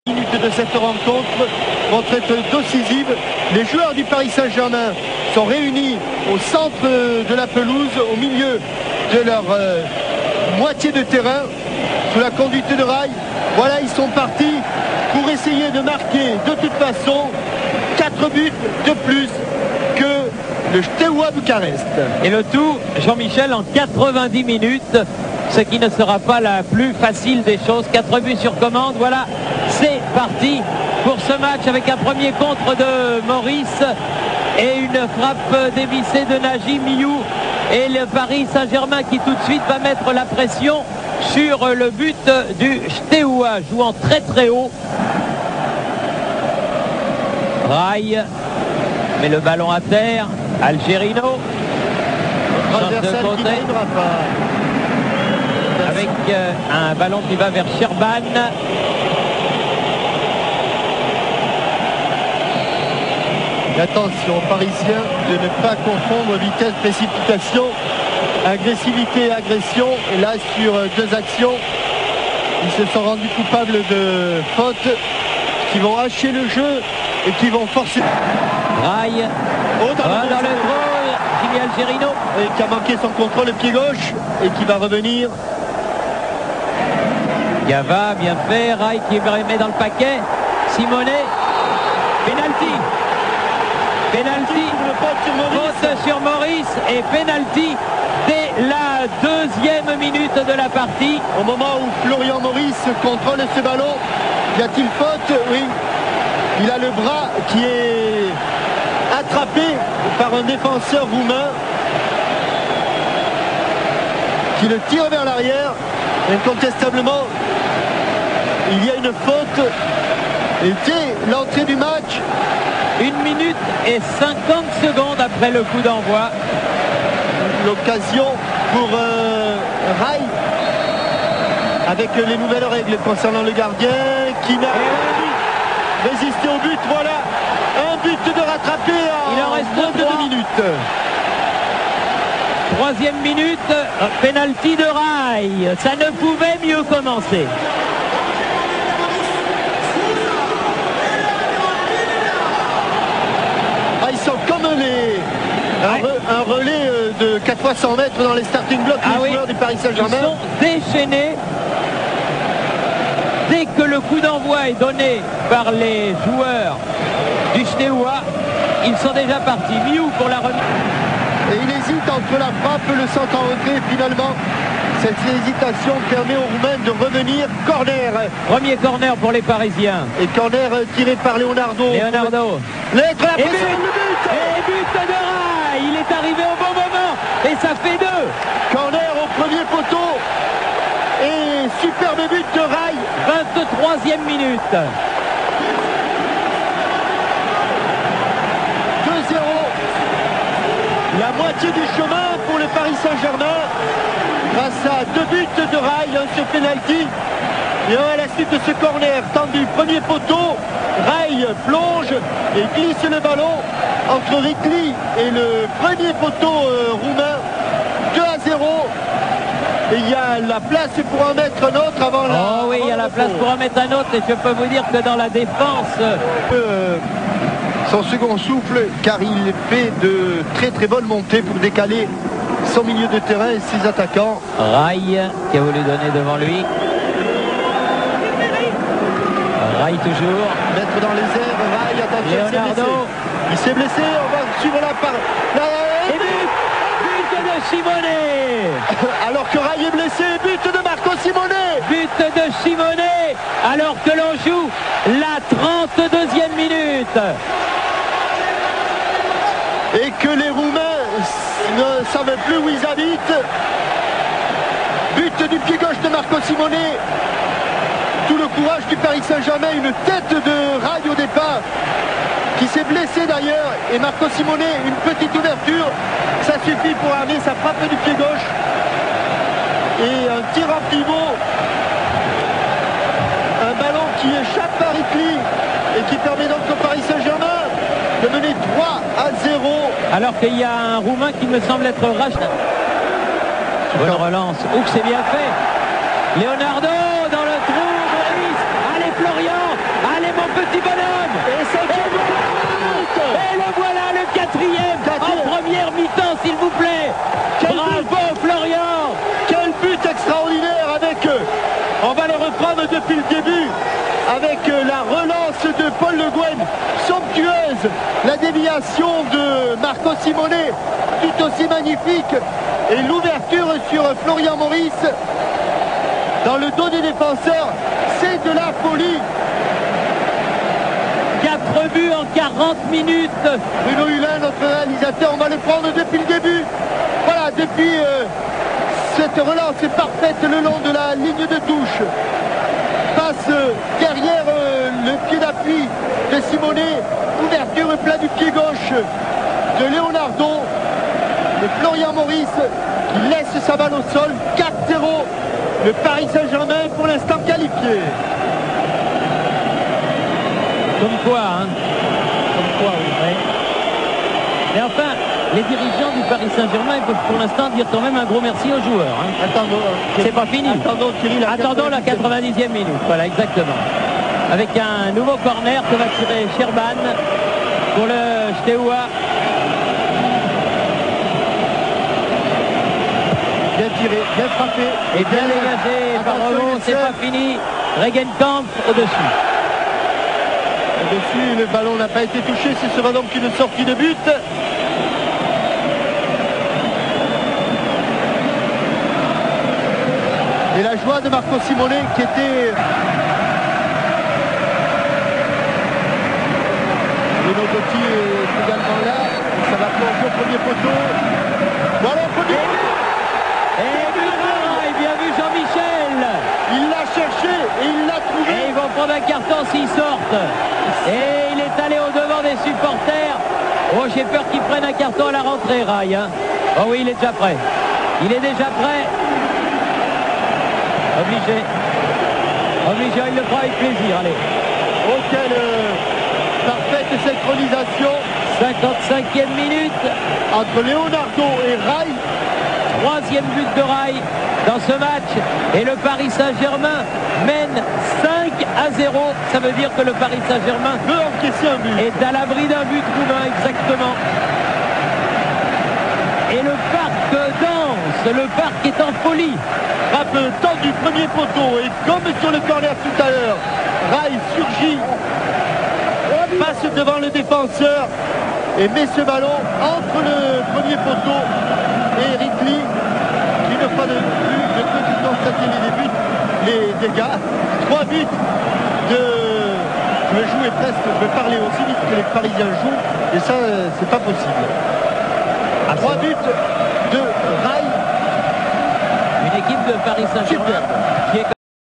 Minutes de cette rencontre vont être décisive. Les joueurs du Paris Saint-Germain sont réunis au centre de la pelouse, au milieu de leur moitié de terrain, sous la conduite de Rai. Voilà, ils sont partis pour essayer de marquer de toute façon 4 buts de plus que le Steaua Bucarest. Et le tout, Jean-Michel, en 90 minutes, ce qui ne sera pas la plus facile des choses. 4 buts sur commande, voilà, c'est parti pour ce match avec un premier contre de Maurice et une frappe dévissée de Najim Miou. Et le Paris Saint-Germain qui tout de suite va mettre la pression sur le but du Steaua, jouant très très haut. Rai met le ballon à terre. Algerino change de côté avec un ballon qui va vers Sherban. Et attention aux Parisiens de ne pas confondre vitesse, précipitation, agressivité et agression. Et là, sur 2 actions, ils se sont rendus coupables de fautes qui vont hacher le jeu et qui vont forcer. Rai dans le gros, Jimmy Algerino. Et qui a manqué son contrôle pied gauche et qui va revenir. Gava, bien fait. Rai qui met dans le paquet. Simonet. Penalty. Faute sur Maurice et penalty dès la 2e minute de la partie. Au moment où Florian Maurice contrôle ce ballon, y a-t-il faute? Oui. Il a le bras qui est attrapé par un défenseur roumain qui le tire vers l'arrière. Incontestablement, il y a une faute. Et dès l'entrée du match, 1 minute et 50 secondes après le coup d'envoi. L'occasion pour Rai avec les nouvelles règles concernant le gardien qui n'a résisté au but. Voilà, un but de rattrapé en moins de 2 minutes. 3e minute, penalty de Rai. Ça ne pouvait mieux commencer. Ils sont comme un relais de 4 fois 100 mètres dans les starting blocks, les joueurs du Paris Saint-Germain. Ils sont déchaînés. Dès que le coup d'envoi est donné par les joueurs du Steaua, ils sont déjà partis. Miou pour la remise. Et il hésite entre la frappe, le centre en retrait. Finalement, cette hésitation permet aux Roumains de revenir. Corner. Premier corner pour les Parisiens. Et corner tiré par Leonardo. Lettre à la pression, le but. Et but de Rai. Il est arrivé au bon moment. Et ça fait 2. Corner au premier poteau. Et superbe but de Rai. 23e minute. 2-0. La moitié du chemin pour le Paris Saint-Germain. Grâce à 2 buts de Rai, un sur penalty. Et à la suite de ce corner tendu premier poteau, Rai plonge et glisse le ballon entre Rikli et le premier poteau roumain. 2-0. Et il y a la place pour en mettre un autre avant la... Oh oui, il y a la place pour en mettre un autre. Et je peux vous dire que dans la défense... son second souffle, car il fait de très très bonnes montées pour décaler son milieu de terrain et ses attaquants. Rai qui a voulu donner devant lui. Rai toujours. Mettre dans les airs, Rai, attention, Leonardo. il s'est blessé, on va suivre la part. Et but de Simonet. Alors que Rai est blessé, but de Marco Simonet. But de Simonet alors que l'on joue la 32e minute. Et que les Roumains ne savent plus où ils habitent. But du pied gauche de Marco Simonet. Tout le courage du Paris Saint-Germain, une tête de Rai au départ, qui s'est blessé d'ailleurs, et Marco Simonet, une petite ouverture, ça suffit pour amener sa frappe du pied gauche. Et un tir en pivot, un ballon qui échappe à Rikli, et qui permet donc au Paris Saint-Germain de mener 3-0. Alors qu'il y a un Roumain qui me semble être racheté. Bonne relance. Ouh, c'est bien fait. Leonardo dans le trou. Maurice. Allez Florian. petit bonhomme. Et le voilà, le quatrième en première mi-temps, s'il vous plaît. Bravo, Florian. Quel but extraordinaire avec, on va le reprendre depuis le début, avec la relance de Paul Le Guen, somptueuse, la déviation de Marco Simone, tout aussi magnifique, et l'ouverture sur Florian Maurice dans le dos des défenseurs, c'est de la folie. 4 buts en 40 minutes. Bruno Hulin, notre réalisateur, on va le prendre depuis le début. Voilà, depuis cette relance parfaite le long de la ligne de touche. Passe derrière le pied d'appui de Simone. Ouverture plat du pied gauche de Leonardo. Et Florian Maurice qui laisse sa balle au sol. 4-0. Le Paris Saint-Germain pour l'instant qualifié. Comme quoi, hein. Comme quoi, oui. Mais enfin, les dirigeants du Paris Saint-Germain peuvent pour l'instant dire quand même un gros merci aux joueurs. Hein. C'est pas fini. Attendons la 90e minute. Voilà, exactement. Avec un nouveau corner que va tirer Sherban pour le Steaua. Bien tiré, bien frappé. Et bien dégagé par Revon, c'est pas fini. Regenkamp au-dessus. Au-dessus, le ballon n'a pas été touché, ce sera donc une sortie de but. Et la joie de Marco Simone qui était... Bruno Gotti est également là. Ça va plonger au premier poteau. Voilà, premier poteau. Et bien vu Jean-Michel. Il l'a cherché et il l'a trouvé. Et ils vont prendre un carton s'ils sortent. Et il est allé au-devant des supporters. Oh, j'ai peur qu'ils prennent un carton à la rentrée, Rai. Hein. Oh oui, il est déjà prêt. Il est déjà prêt. Obligé. Obligé, il le fera avec plaisir, allez. Oh, quelle parfaite synchronisation. 55e minute. Entre Leonardo et Rai. 3e but de Rai dans ce match. Et le Paris Saint-Germain mène 5-0. Ça veut dire que le Paris Saint-Germain peut encaisser un but. Est à l'abri d'un but roumain, exactement. Et le parc danse. Le parc est en folie. Frappe temps du premier poteau. Et comme sur le corner tout à l'heure, Rai surgit, passe devant le défenseur et met ce ballon entre le premier poteau et Ridley, qui ne fera plus de que constater les dégâts. 3 buts de... Je vais jouer presque, je vais parler aussi vite que les Parisiens jouent, et ça, c'est pas possible. 3 buts de Rai. Une équipe de Paris Saint-Germain qui est